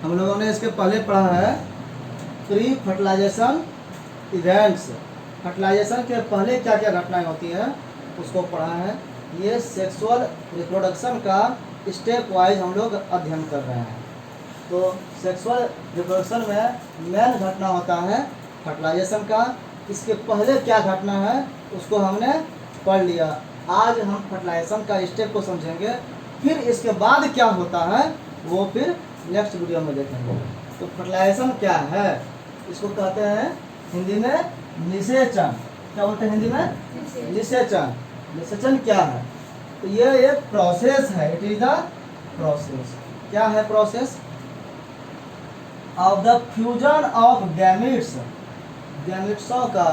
हम लोगों ने इसके पहले पढ़ा है प्री फर्टिलाइजेशन इवेंट्स। फर्टिलाइजेशन के पहले क्या क्या घटनाएं होती हैं उसको पढ़ा है। ये सेक्सुअल रिप्रोडक्शन का स्टेप वाइज हम लोग अध्ययन कर रहे हैं। तो सेक्सुअल रिप्रोडक्शन में मेन घटना होता है फर्टिलाइजेशन का। इसके पहले क्या घटना है उसको हमने पढ़ लिया। आज हम फर्टिलाइजेशन का स्टेप को समझेंगे, फिर इसके बाद क्या होता है वो फिर नेक्स्ट वीडियो में देखेंगे। तो फर्टिलाइजेशन क्या है, इसको कहते हैं हिंदी में निषेचन। क्या बोलते हैं हिंदी में? निषेचन। निषेचन क्या है? तो ये एक प्रोसेस है। It is the process. क्या है process? Of the fusion of gametes. गैमेट्सों का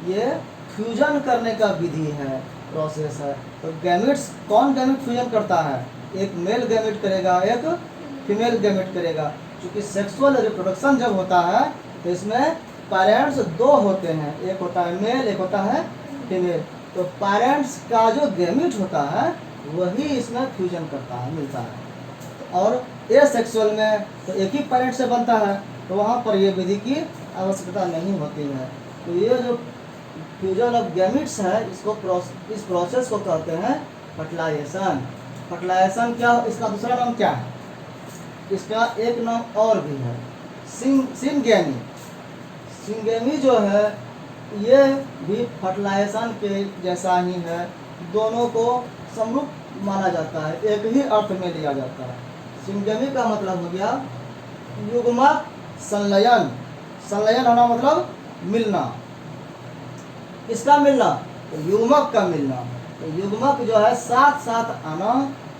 ये फ्यूजन करने का विधि है, प्रोसेस है। तो गैमेट्स, कौन गैमेट फ्यूजन करता है? एक मेल गैमेट करेगा, एक फीमेल गैमेट करेगा। क्योंकि सेक्सुअल रिप्रोडक्शन जब होता है तो इसमें पेरेंट्स दो होते हैं, एक होता है मेल, एक होता है फीमेल। तो पेरेंट्स का जो गैमेट होता है वही इसमें फ्यूजन करता है, मिलता है। और ए सेक्सुअल में तो एक ही पेरेंट से बनता है, तो वहाँ पर ये विधि की आवश्यकता नहीं होती है। तो ये जो फ्यूजन ऑफ गैमेट्स है इस प्रोसेस को कहते हैं फर्टिलाइजेशन। फर्टिलाइजेशन क्या, इसका दूसरा नाम क्या है? इसका एक नाम और भी है, सिंगेमी। सिंगेमी जो है ये भी फर्टिलाइजेशन के जैसा ही है, दोनों को समरूप माना जाता है, एक ही अर्थ में लिया जाता है। सिंगेमी का मतलब हो गया युग्मक संलयन। संलयन होना मतलब मिलना। किसका मिलना? तो युग्मक का मिलना। तो युग्मक जो है साथ साथ आना,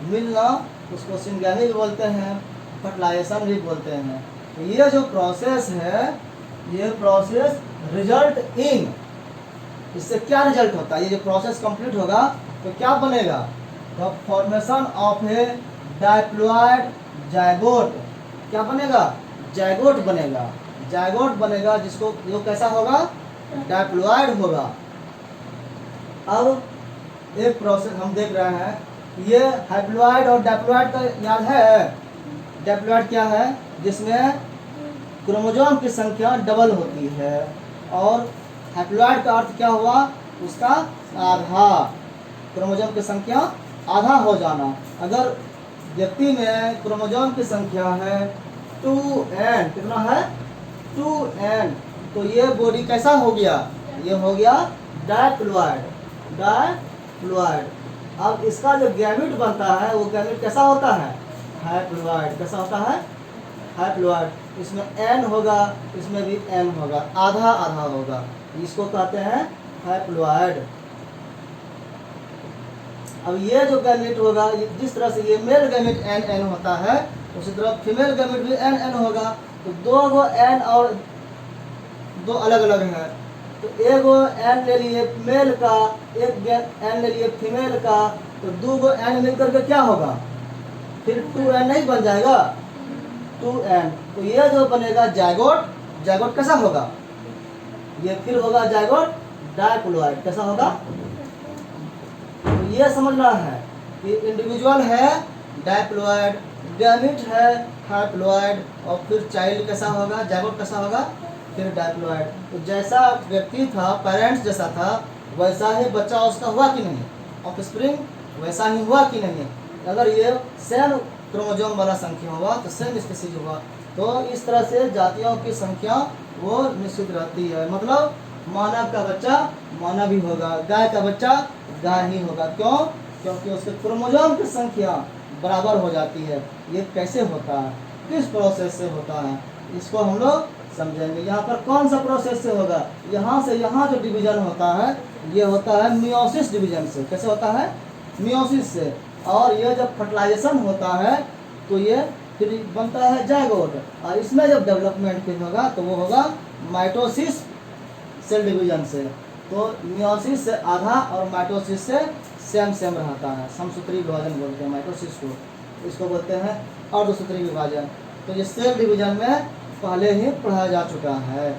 मिलना, उसको सिंगेमी भी बोलते हैं, फर्टिलाइजेशन भी बोलते हैं। तो ये जो प्रोसेस है, ये प्रोसेस रिजल्ट इन, इससे क्या रिजल्ट होता है? ये जो प्रोसेस कंप्लीट होगा तो क्या बनेगा? The formation of A diploid zygote. क्या बनेगा? जायगोट बनेगा। जायगोट बनेगा जिसको, जो कैसा होगा? डायप्लॉइड होगा। अब एक प्रोसेस हम देख रहे हैं, ये हैप्लॉइड और डायप्लॉइड का याद है? डायप्लॉइड क्या है? जिसमें क्रोमोसोम की संख्या डबल होती है। और हैप्लॉइड का अर्थ क्या हुआ? उसका आधा, क्रोमोसोम की संख्या आधा हो जाना। अगर व्यक्ति में क्रोमोसोम की संख्या है 2n, कितना है? 2n, तो ये बॉडी कैसा हो गया? ये हो गया डायप्लॉइड। डायप्लॉइड। अब इसका जो गैमेट बनता है वो गैमेट कैसा होता है? हैप्लॉइड। कैसा होता है? हैप्लॉइड। इसमें n होगा, इसमें भी n होगा, आधा आधा होगा, इसको कहते हैं हैप्लॉइड। अब ये जो गैमेट होगा, जिस तरह से ये मेल गैमेट n होता है, उसी तरह फीमेल गैमेट भी n होगा। तो दो गो n और दो अलग अलग है। तो एक गो n ले लिए मेल का, एक n ले लिए फीमेल का, तो दो गो n मिलकर के क्या होगा? फिर 2n नहीं बन जाएगा? 2n। तो ये जो बनेगा जायगोट, जायगोट कैसा होगा? ये फिर होगा जायगोट डायप्लॉइड। कैसा होगा? तो ये समझना है कि इंडिविजुअल है डायप्लॉइड, गैमेट है हैप्लॉइड, और फिर चाइल्ड कैसा होगा? जायगोट कैसा होगा? फिर डायप्लॉइड। तो जैसा व्यक्ति था, पेरेंट्स जैसा था, वैसा ही बच्चा उसका हुआ कि नहीं? ऑफस्प्रिंग वैसा ही हुआ कि नहीं? अगर ये सेम क्रोमोसोम वाला संख्या हुआ तो सेम स्पीशीज हुआ। तो इस तरह से जातियों की संख्या वो निश्चित रहती है। मतलब मानव का बच्चा मानव ही होगा, गाय का बच्चा गाय ही होगा। क्यों? क्योंकि उसके क्रोमोसोम की संख्या बराबर हो जाती है। ये कैसे होता है, किस प्रोसेस से होता है, इसको हम लोग समझेंगे। यहाँ पर कौन सा प्रोसेस से होगा? यहाँ से यहाँ जो डिवीजन होता है ये होता है मियोसिस डिवीजन से। कैसे होता है? मियोसिस से। और ये जब फर्टिलाइजेशन होता है तो ये फिर बनता है जायगोट, और इसमें जब डेवलपमेंट फिर होगा तो वो होगा माइटोसिस सेल डिवीजन से। तो मियोसिस से आधा और माइटोसिस से सेम रहता है। समसूत्री विभाजन बोलते हैं माइटोसिस को, इसको बोलते हैं अर्धसूत्री विभाजन। तो ये सेल डिवीजन में पहले ही पढ़ा जा चुका है।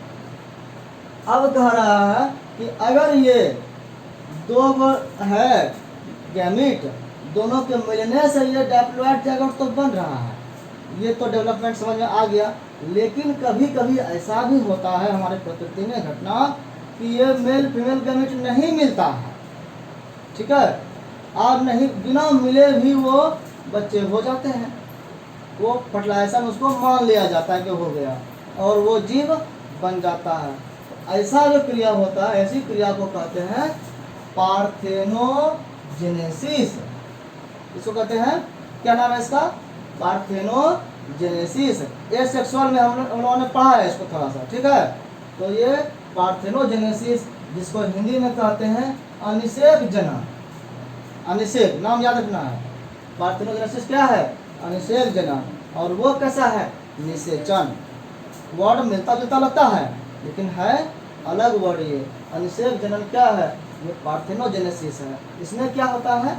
अब कह रहा है कि अगर ये दो है गैमीट, दोनों के मिलने से ये डायप्लॉइड जायगोट तो बन रहा है। ये तो डेवलपमेंट समझ में आ गया। लेकिन कभी कभी ऐसा भी होता है हमारे प्रकृति में घटना कि ये मेल फीमेल गैमेट नहीं मिलता है, ठीक है, और नहीं बिना मिले भी वो बच्चे हो जाते हैं। वो फर्टिलाइजेशन उसको मान लिया जाता है कि हो गया और वो जीव बन जाता है। ऐसा जो क्रिया होता है, ऐसी क्रिया को कहते हैं पार्थेनोजेनेसिस। इसको कहते हैं, क्या नाम है इसका? पार्थेनोजेनेसिस। ये सेक्सुअल में हम लोगों ने पढ़ा है इसको थोड़ा सा, ठीक है। तो ये पार्थेनोजेनेसिस, जिसको हिंदी में कहते हैं अनिषेक जनन। अनिषेक नाम याद रखना है। पार्थेनोजेनेसिस क्या है? अनिषेक जनन। और वो कैसा है? निषेचन। वर्ड मिलता जुलता लगता है लेकिन है अलग वर्ड। ये अनिषेक जनन क्या है? ये पार्थेनोजेनेसिस है। इसमें क्या होता है?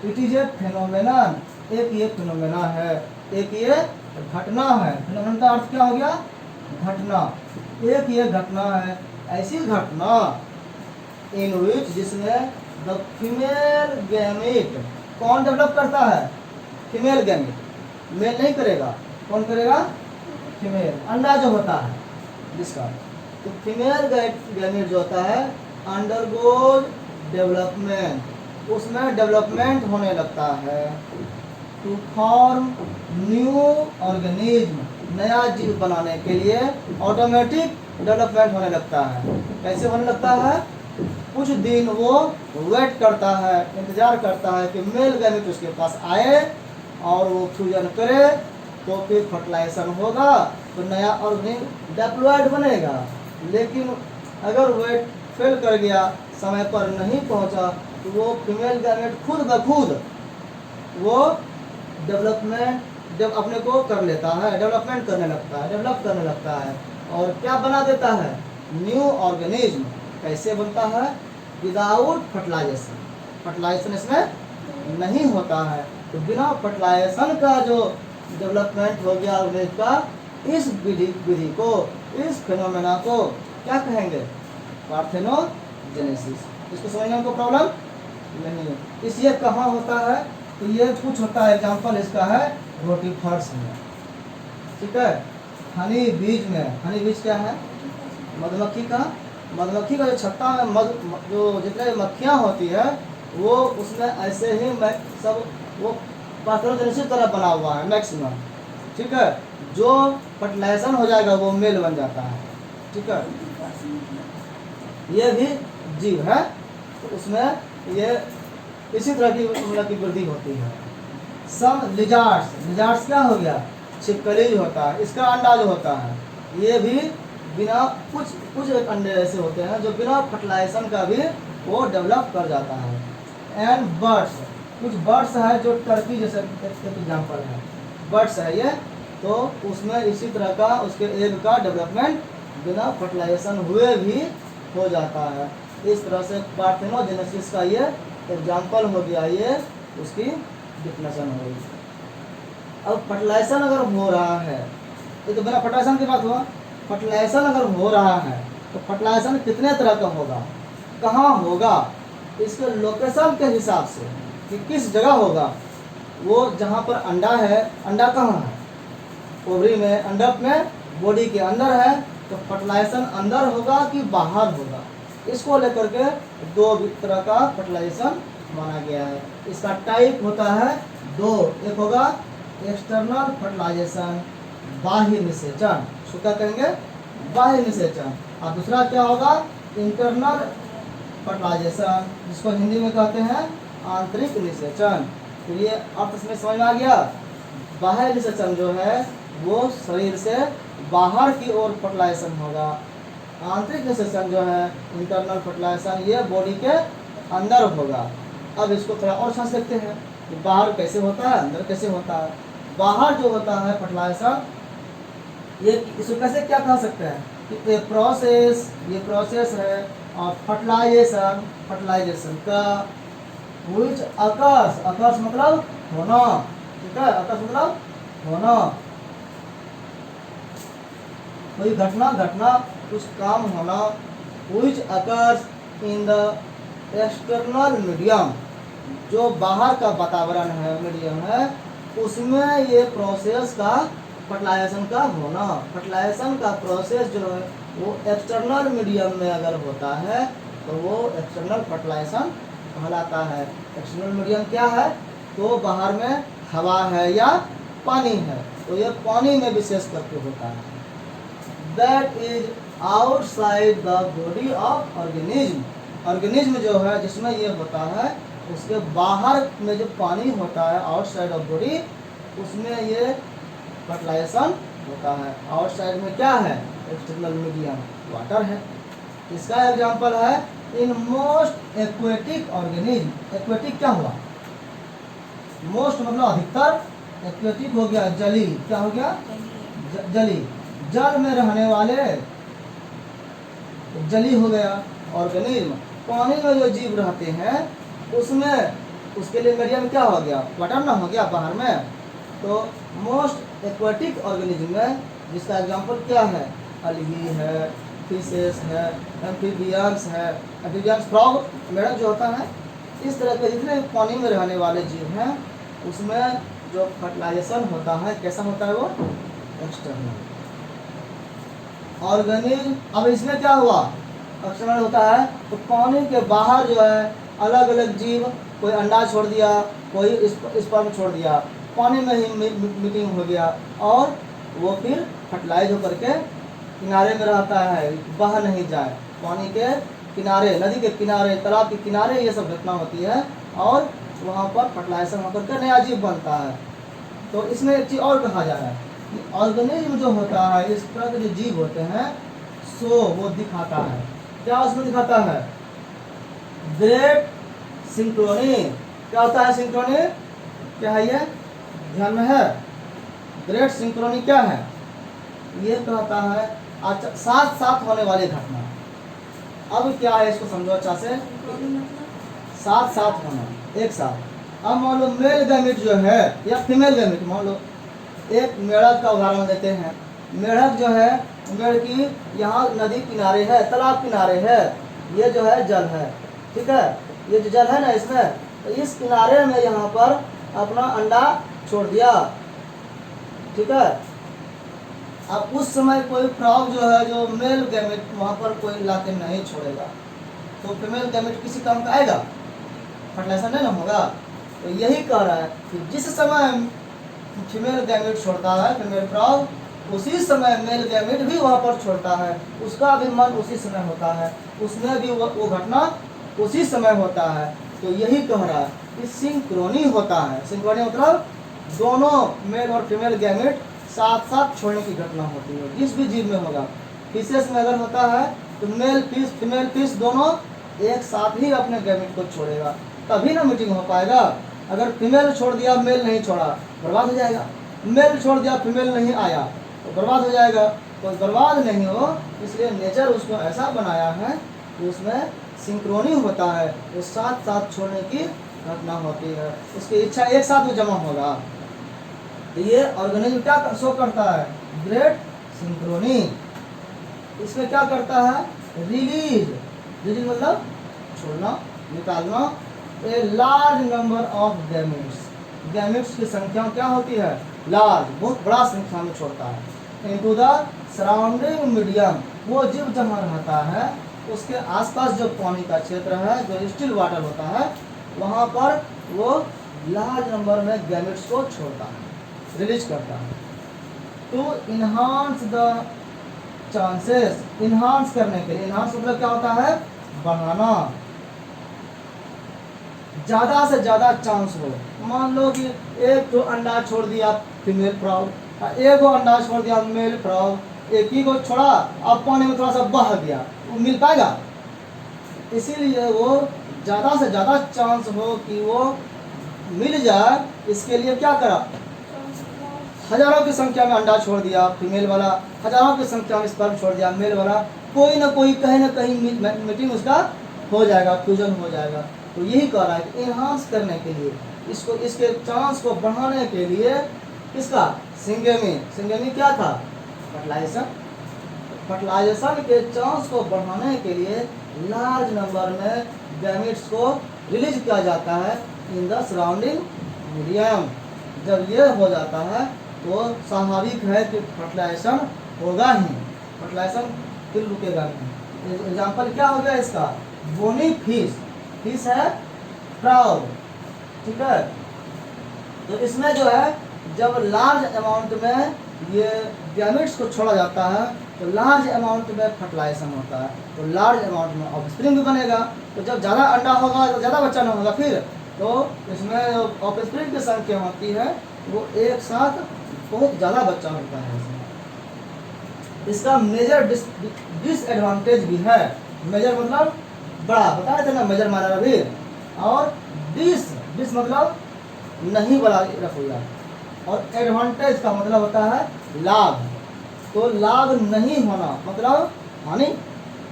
It is a phenomenon. एक ये फिनोमेना है, एक ये घटना है। फिनोमेनन का अर्थ क्या हो गया? घटना। एक ये घटना है, ऐसी घटना इन विच, जिसमें द फीमेल गैमेट कौन डेवलप करता है? Female gamete. मेल नहीं करेगा, कौन करेगा? फीमेल। अंडा जो होता है जिसका, तो फीमेल गैमेट जो होता है अंडरगोज डेवलपमेंट, उसमें डेवलपमेंट होने लगता है टू फॉर्म न्यू ऑर्गेनिज्म, नया जीव बनाने के लिए ऑटोमेटिक डेवलपमेंट होने लगता है। कैसे होने लगता है? कुछ दिन वो वेट करता है, इंतजार करता है कि मेल गैमेट उसके पास आए और वो फ्यूजन करे, तो फिर फर्टिलाइजेशन होगा, तो नया ऑर्गेनिज्म डिप्लॉयड बनेगा। लेकिन अगर वेट फेल कर गया, समय पर नहीं पहुंचा, तो वो फीमेल गैमेट खुद ब खुद वो डेवलपमेंट जब अपने को कर लेता है, डेवलपमेंट करने लगता है, डेवलप करने लगता है और क्या बना देता है? New organism. कैसे बनता है? Without fertilisation. फर्टिलाइजेशन इसमें नहीं होता है। तो बिना फर्टिलाइजेशन का जो डेवलपमेंट हो गया ऑर्गेनिज्म का, इस विधि को, इस फिनोमेना को क्या कहेंगे? पार्थेनोजेनेसिस। इसको समझने में कोई प्रॉब्लम नहीं है। इसलिए कहाँ होता है? तो ये कुछ होता है, एग्जाम्पल इसका है रोटीफर्स में, ठीक है। हनी बीज में, हनी बीज क्या है? मधुमक्खी का। मधुमक्खी का जो छत्ता में जो जितने मक्खियाँ होती है, वो उसमें ऐसे ही सब वो पार्थेनोजेनेसिस तरह बना हुआ है मैक्सिमम, ठीक है। जो फर्टिलाइजेशन हो जाएगा वो मेल बन जाता है, ठीक है। ये भी जीव है, तो उसमें ये इसी तरह की मतलब की वृद्धि होती है। सम लिजार्ड्स, लिजार्ड्स क्या हो गया? छिपकली जो होता है, इसका अंडा जो होता है, ये भी बिना कुछ अंडे ऐसे होते हैं जो बिना फर्टिलाइजेशन का भी वो डेवलप कर जाता है। एंड बर्ड्स, कुछ बर्ड्स है जो टर्की जैसे एग्जाम्पल है, बर्ड्स है ये, तो उसमें इसी तरह का उसके एग का डेवलपमेंट बिना फर्टिलाइजेशन हुए भी हो जाता है। इस तरह से पार्थेनोजेनेसिस का ये एग्जाम्पल हो गया, ये उसकी डिफिनेशन हो गई। अब फर्टिलाइजेशन अगर हो रहा है, ये तो बिना फर्टिलाइजेशन की बात हुआ। फर्टिलाइजेशन अगर हो रहा है तो फर्टिलाइजेशन कितने तरह का होगा, कहाँ होगा, इसके लोकेशन के हिसाब से कि किस जगह होगा। वो जहाँ पर अंडा है, अंडा कहाँ है? ओवरी में, अंडक में, बॉडी के अंदर है, तो फर्टिलाइजेशन अंदर होगा कि बाहर होगा, इसको लेकर के दो तरह का फर्टिलाइजेशन माना गया है। इसका टाइप होता है दो, एक होगा एक्सटर्नल फर्टिलाइजेशन, बाह्य निषेचन, इसको क्या कहेंगे? बाह्य निषेचन। और दूसरा क्या होगा? इंटरनल फर्टिलाइजेशन, जिसको हिंदी में कहते हैं आंतरिक निषेचन। तो ये अर्थ इसमें समझ में आ गया। बाह्य निषेचन जो है वो शरीर से बाहर की ओर फर्टिलाइजेशन होगा। आंतरिक निषेचन जो है, इंटरनल फर्टिलाइजेशन, ये बॉडी के अंदर होगा। अब इसको थोड़ा और समझ सकते हैं कि बाहर कैसे होता है, अंदर कैसे होता है। बाहर जो होता है फर्टिलाइजेशन, ये इसको कैसे क्या कह सकते हैं कि ये प्रोसेस है और फर्टिलाइजेशन का विच अकर्स मतलब होना, ठीक है। अकर्स मतलब होना, कोई घटना कुछ काम होना। Which occurs in the external medium, जो बाहर का वातावरण है, मीडियम है, उसमें ये प्रोसेस का फर्टिलाइजेशन का होना, फर्टिलाइजेशन का प्रोसेस जो है वो एक्सटर्नल मीडियम में अगर होता है तो वो एक्सटर्नल फर्टिलाइजेशन कहलाता है। एक्सटर्नल मीडियम क्या है? तो बाहर में हवा है या पानी है, तो ये पानी में विशेष करके होता है। That is outside the body of organism, organism जो है जिसमें ये होता है उसके बाहर में जो पानी होता है आउटसाइड ऑफ बॉडी, उसमें ये फर्टिलाइजेशन होता है। आउटसाइड में क्या है? एक्सटर्नल मीडियम वाटर है। इसका एग्जांपल है in most aquatic organism. Aquatic क्या हुआ? मोस्ट मतलब अधिकतर, एक्वेटिक हो गया जली, क्या हो गया? जली, जल में रहने वाले, जली हो गया ऑर्गेनिज्म। पानी में जो जीव रहते हैं उसमें उसके लिए मीडियम क्या हो गया? वाटर ना हो गया बाहर में। तो मोस्ट एक्वेटिक ऑर्गेनिज्म में जिसका एग्जांपल क्या है? अलगी है, फिशेस है, एम्फीबियंस है, एम्फीबियंस फ्रॉग, मेढक जो होता है, इस तरह के जितने पानी में रहने वाले जीव हैं उसमें जो फर्टिलाइजेशन होता है कैसा होता है? वो एक्सटर्नल ऑर्गेनिज्म। अब इसमें क्या हुआ? एक्सटर्नल होता है तो पानी के बाहर जो है अलग अलग जीव, कोई अंडा छोड़ दिया, कोई स्पर्म छोड़ दिया, पानी में ही मीटिंग हो गया और वो फिर फर्टिलाइज होकर के किनारे में रहता है, बह नहीं जाए। पानी के किनारे, नदी के किनारे, तालाब के किनारे ये सब घटना होती है और वहाँ पर फर्टिलाइजेशन होकर के नया जीव बनता है। तो इसमें एक चीज़ और कहा जा रहा है कि ऑर्गेनिज्म जो होता है, इस तरह के जो जीव होते हैं, सो वो दिखाता है क्या? उसमें दिखाता है ग्रेट सिंक्रोनी। क्या होता है सिंक्रोनी? क्या है ये? ध्यान में है? ग्रेट सिंक्रोनी क्या है? ये कहता है साथ साथ होने वाली घटना। अब क्या है इसको समझो अच्छा से। साथ साथ होना, एक साथ। अब मान लो मेल गैमेट जो है या फीमेल गैमेट, मान लो एक मेढक का उदाहरण देते हैं। मेढक जो है, मेढक की यहाँ नदी किनारे है, तालाब किनारे है, ये जो है जल है, ठीक है, ये जो जल है ना इसमें, तो इस किनारे में यहाँ पर अपना अंडा छोड़ दिया, ठीक है। अब उस समय कोई फ्रॉग जो है, जो मेल गैमेट वहाँ पर कोई लाके नहीं छोड़ेगा, तो फीमेल गैमेट किसी काम का आएगा? फर्टिलाइजेशन नहीं ना होगा। तो यही कह रहा है कि जिस समय फीमेल गैमेट छोड़ता है, फीमेल फ्रॉग, उसी समय मेल गैमेट भी वहाँ पर छोड़ता है, उसका भी मन उसी समय होता है, उसमें भी वो घटना उसी समय होता है। तो यही कह रहा है कि सिंक्रोनी होता है। सिंक्रोनी मतलब दोनों मेल और फीमेल गैमेट साथ साथ छोड़ने की घटना होती है, जिस भी जीव में होगा। फिशेस में अगर होता है तो मेल फिश फीमेल फिश दोनों एक साथ ही अपने गैमेट को छोड़ेगा, तभी ना मीटिंग हो पाएगा। अगर फीमेल छोड़ दिया, मेल नहीं छोड़ा, बर्बाद हो जाएगा। मेल छोड़ दिया, फीमेल नहीं आया, तो बर्बाद हो जाएगा। तो बर्बाद नहीं हो, इसलिए नेचर उसको ऐसा बनाया है कि उसमें सिंक्रोनी होता है, वो साथ साथ छोड़ने की घटना होती है, उसकी इच्छा एक साथ में जमा होगा। तो ये ऑर्गेनिज्म क्या शो करता है? Great Synchrony. इसमें क्या करता है? रिलीज, रिलीज मतलब छोड़ना, निकालना। A large number of gametes, gametes की संख्या क्या होती है? लार्ज, बहुत बड़ा संख्या में छोड़ता है। इनटू द सराउंडिंग मीडियम, वो जीव जहाँ रहता है उसके आसपास जो पानी का क्षेत्र है, जो स्टिल वाटर होता है, वहाँ पर वो लार्ज नंबर में गैमेट्स को छोड़ता है, रिलीज करता है। To enhance the chances, enhance करने के लिए, इन्हांस मतलब क्या होता है? बढ़ाना, ज़्यादा से ज़्यादा चांस हो। मान लो कि एक तो अंडा छोड़ दिया फीमेल फ्रॉग, एक को अंडा छोड़ दिया मेल फ्रॉग, एक ही को छोड़ा, अब पानी में थोड़ा सा बह गया, वो मिल पाएगा? इसीलिए वो ज़्यादा से ज़्यादा चांस हो कि वो मिल जाए, इसके लिए क्या करा? हजारों की संख्या में अंडा छोड़ दिया फीमेल वाला, हजारों की संख्या में स्पर्म छोड़ दिया मेल वाला, कोई ना कोई कहीं ना कहीं मीटिंग उसका हो जाएगा, फ्यूजन हो जाएगा। तो यही कह रहा है कि एनहांस करने के लिए, इसको, इसके चांस को बढ़ाने के लिए, किसका? सिंगेमी। सिंगेमी क्या था? फर्टिलाइजेशन। फर्टिलाइजेशन के चांस को बढ़ाने के लिए लार्ज नंबर में गैमेट्स को रिलीज किया जाता है इन द सराउंडिंग मीडियम। जब ये हो जाता है तो स्वाभाविक है कि फर्टिलाइजेशन होगा ही, फर्टिलाइजेशन फिर रुकेगा नहीं। एग्जाम्पल क्या हो गया इसका, बोनी फिश, फिश है ट्राउट, ठीक है। तो इसमें जो है जब लार्ज अमाउंट में ये गैमेट्स को छोड़ा जाता है तो लार्ज अमाउंट में फर्टिलाइजेशन होता है, तो लार्ज अमाउंट में ऑफस्प्रिंग भी बनेगा। तो जब ज़्यादा अंडा होगा तो ज़्यादा बच्चा नहीं होगा, फिर तो इसमें ऑफस्प्रिंग की संख्या होती है वो एक साथ बहुत ज़्यादा बच्चा होता है इसमें। इसका मेजर डिसएडवांटेज भी है, मेजर मतलब बड़ा, बता रहे थे ना मेजर माना अभी, और डिस मतलब नहीं बड़ा रखूँगा, और एडवांटेज का मतलब होता है लाभ। तो लाभ नहीं होना मतलब हानि,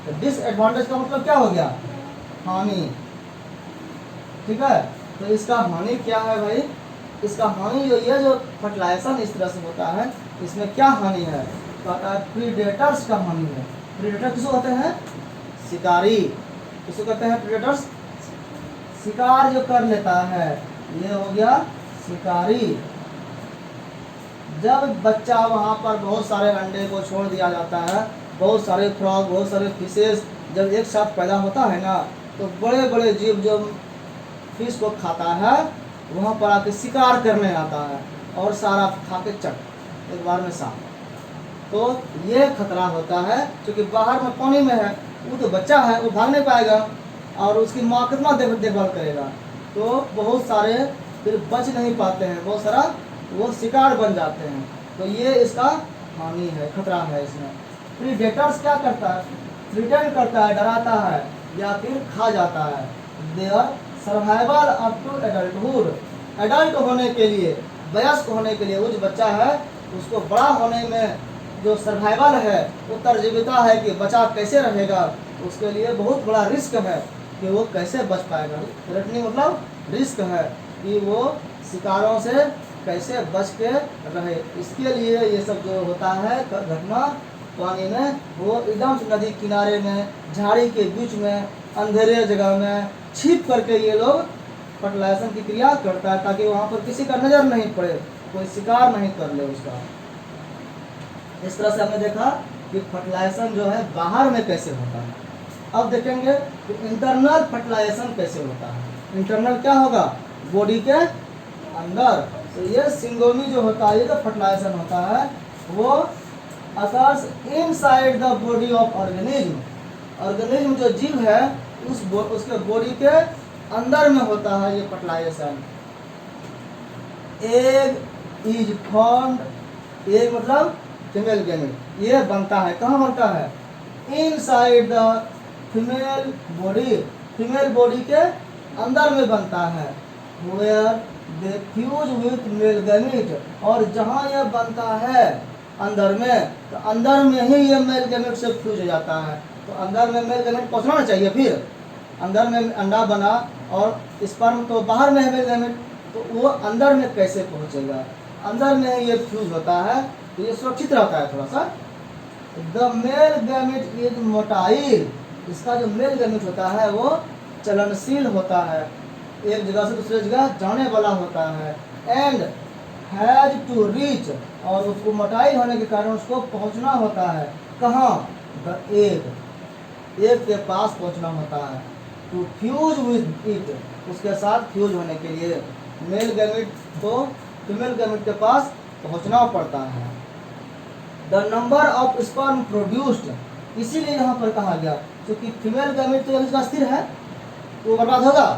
तो डिसएडवांटेज का मतलब क्या हो गया, हानि, ठीक है। तो इसका हानि क्या है भाई, इसका हानि जो ये जो फर्टिलाइजेशन इस तरह से होता है इसमें क्या हानि है, कहता है प्रीडेटर्स का हानि है। प्रीडेटर किसको कहते हैं, शिकारी, किसको कहते हैं प्रीडेटर्स, शिकार जो कर लेता है, ये हो गया शिकारी। जब बच्चा वहाँ पर बहुत सारे अंडे को छोड़ दिया जाता है, बहुत सारे फ्रॉग, बहुत सारे फिशेस जब एक साथ पैदा होता है ना, तो बड़े बड़े जीव जो फिश को खाता है वहाँ पर आके शिकार करने आता है और सारा खा के चट एक बार में साफ। तो ये खतरा होता है, क्योंकि बाहर में पानी में है, वो तो बच्चा है, वो भाग नहीं पाएगा और उसकी माँ कितना देखभाल करेगा, तो बहुत सारे फिर बच नहीं पाते हैं, बहुत सारा वो शिकार बन जाते हैं। तो ये इसका हानि है, खतरा है इसमें। प्रीडेटर्स क्या करता है, थ्रेटन करता है, डराता है या फिर खा जाता है। Their survival up to adulthood, adult होने के लिए, वयस्क होने के लिए, वो जो बच्चा है उसको बड़ा होने में जो सर्वाइवल है, उत्तरजीविता है कि बचा कैसे रहेगा, उसके लिए बहुत बड़ा रिस्क है कि वो कैसे बच पाएगा। थ्रेटनिंग मतलब रिस्क है कि वो शिकारों से कैसे बच के रहे। इसके लिए ये सब जो होता है घटना पानी में, वो एकदम से नदी किनारे में, झाड़ी के बीच में, अंधेरे जगह में छिप करके ये लोग फर्टिलाइजेशन की क्रिया करता है, ताकि वहाँ पर किसी का नज़र नहीं पड़े, कोई शिकार नहीं कर ले उसका। इस तरह से हमने देखा कि फर्टिलाइजेशन जो है बाहर में कैसे होता है। अब देखेंगे कि इंटरनल फर्टिलाइजेशन कैसे होता है। इंटरनल क्या होगा, बॉडी के अंदर। तो ये सिंगोमी जो होता है, ये जो फर्टिलाइजेशन होता है वो occurs inside the body of organism. Organism जो जीव है उसके बॉडी के अंदर में होता है ये fertilization. Egg is formed, egg मतलब फीमेल गैमेट, ये बनता है, कहाँ बनता है, inside the female body, female body के अंदर में बनता है। Where they fuse with male gamete, और जहाँ यह बनता है अंदर में, तो अंदर में ही ये मेल गैमेट से फ्यूज हो जाता है। तो अंदर में मेल गैमेट पहुँचना चाहिए, फिर अंदर में अंडा बना और स्पर्म तो बाहर में है मेल गैमेट, तो वो अंदर में कैसे पहुँचेगा, अंदर में ये फ्यूज होता है, तो ये सुरक्षित रहता है थोड़ा सा। The male gamete is motile, इसका जो मेल गैमेट होता है वो चलनशील होता है, एक जगह से दूसरे जगह जाने वाला होता है। एंड हैज टू रीच, और उसको मोटाइल होने के कारण उसको पहुंचना होता है, कहाँ, द एग, एग के पास पहुंचना होता है। टू फ्यूज विद इट, उसके साथ फ्यूज होने के लिए मेल गैमेट को फीमेल गैमेट के पास पहुंचना पड़ता है। The number of sperm produced, इसीलिए यहाँ पर कहा गया, क्योंकि फीमेल गैमेट तो इसका स्थिर है, वो बर्बाद होगा,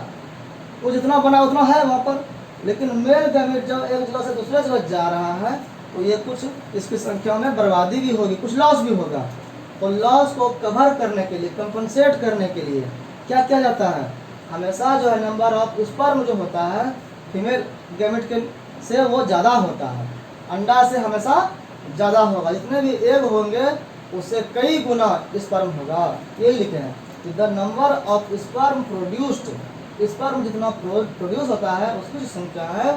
वो जितना बना उतना है वहाँ पर, लेकिन मेल गैमेट जब एक जगह से दूसरे जगह जा रहा है तो ये कुछ इसकी संख्या में बर्बादी भी होगी, कुछ लॉस भी होगा। तो लॉस को कवर करने के लिए, कंपनसेट करने के लिए क्या किया जाता है, हमेशा जो है नंबर ऑफ स्पर्म जो होता है फीमेल गैमेट के से वो ज़्यादा होता है, अंडा से हमेशा ज़्यादा होगा, जितने भी एग होंगे उससे कई गुना स्पर्म होगा, ये लिखे हैं। The number of sperm produced, sperm जितना प्रोड्यूस होता है उसकी जो संख्या है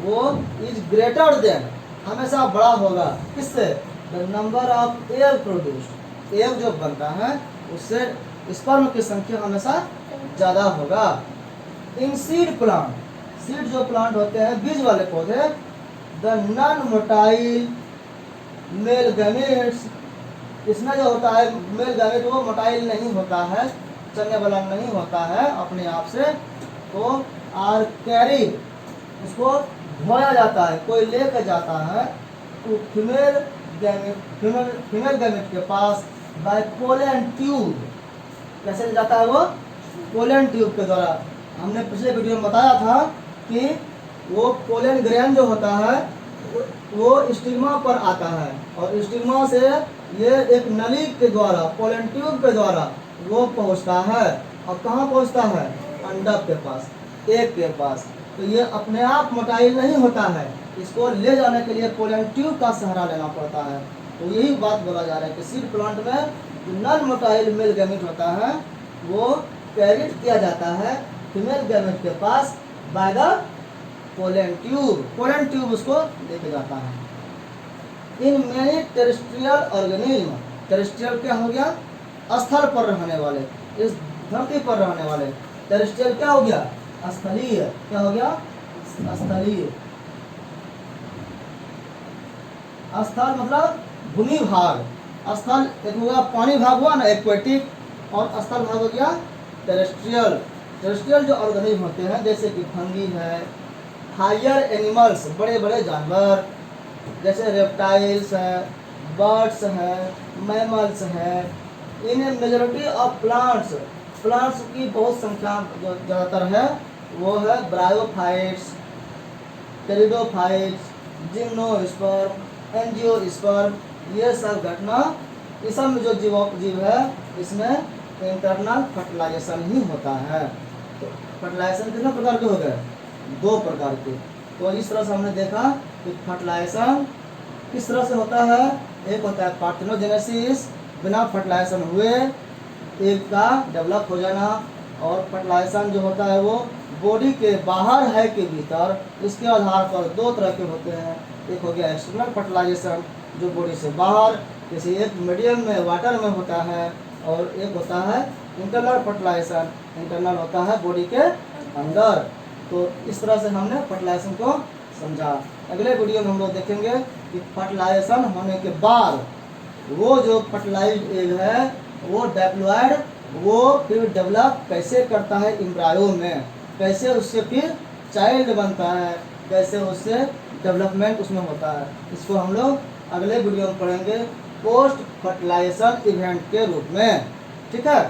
वो इज ग्रेटर देन, हमेशा बड़ा होगा, किससे, the number of egg produced, egg जो बनता है उससे स्पर्म की संख्या हमेशा ज़्यादा होगा। इन सीड प्लांट, सीड जो प्लांट होते हैं बीज वाले पौधे, the non motile male gametes, इसमें जो होता है मेल गैमेट वो मोटाइल नहीं होता है, चलने वाला नहीं होता है अपने आप से, तो आर कैरी, उसको ढोया जाता है, कोई लेकर जाता है तो फीमेल गैमेट के पास बाय पोलन ट्यूब। कैसे जाता है वो? पोलन ट्यूब के द्वारा। हमने पिछले वीडियो में बताया था कि वो पोलन ग्रेन जो होता है वो स्टिग्मा पर आता है और स्टिग्मा से ये एक नली के द्वारा, पोलन ट्यूब के द्वारा वो पहुंचता है। और कहाँ पहुंचता है? अंडक के पास, एग के पास। तो ये अपने आप मोटाइल नहीं होता है, इसको ले जाने के लिए पोलन ट्यूब का सहारा लेना पड़ता है। तो यही बात बोला जा रहा है कि सीड प्लांट में नॉन मोटाइल मेल गैमेट होता है वो कैरिड किया जाता है फीमेल गैमेट के पास by the pollen tube. Pollen tube उसको लेके जाता है। In many terrestrial organism, terrestrial क्या हो गया? स्थल पर रहने वाले, इस धरती पर रहने वाले। टेरेस्ट्रियल क्या हो गया? स्थलीय। क्या हो गया? स्थलीय। स्थल मतलब भूमि भाग। स्थल एक हो गया पानी भाग हुआ ना, एक्वेटिक, और स्थल भाग हो गया टेरेस्ट्रियल। टेरेस्ट्रियल जो ऑर्गेनिज्म होते हैं जैसे कि फंगी है, हायर एनिमल्स, बड़े बड़े जानवर जैसे रेप्टाइल्स है, बर्ड्स है, मैमल्स है, इन मेजॉरिटी ऑफ प्लांट्स, प्लांट्स की बहुत संख्या जो ज़्यादातर है वो है ब्रायोफाइट्स, टेरिडोफाइट्स, जिम्नोस्पर्म, एंजियोस्पर्म। ये सब घटना, इस सब में जो जीव है इसमें इंटरनल फर्टिलाइजेशन ही होता है। तो फर्टिलाइजेशन कितने प्रकार के हो गए? 2 प्रकार के। तो इस तरह से हमने देखा कि फर्टिलाइजेशन किस तरह से होता है। एक होता है पार्थेनोजेनेसिस, बिना फर्टिलाइजेशन हुए एग का डेवलप हो जाना, और फर्टिलाइजेशन जो होता है वो बॉडी के बाहर है के भीतर। इसके आधार पर 2 तरह के होते हैं। एक हो गया एक्सटर्नल फर्टिलाइजेशन जो बॉडी से बाहर किसी एक मीडियम में, वाटर में होता है, और एक होता है इंटरनल फर्टिलाइजेशन, इंटरनल होता है बॉडी के अंदर। तो इस तरह से हमने फर्टिलाइजेशन को समझा। अगले वीडियो में हम लोग देखेंगे कि फर्टिलाइजेशन होने के बाद वो जो फर्टिलाइज्ड एग है वो डिप्लॉयड, वो फिर डेवलप कैसे करता है एम्ब्रायो में, कैसे उससे फिर चाइल्ड बनता है, कैसे उससे डेवलपमेंट उसमें होता है। इसको हम लोग अगले वीडियो में पढ़ेंगे पोस्ट फर्टिलाइजेशन इवेंट के रूप में। ठीक है।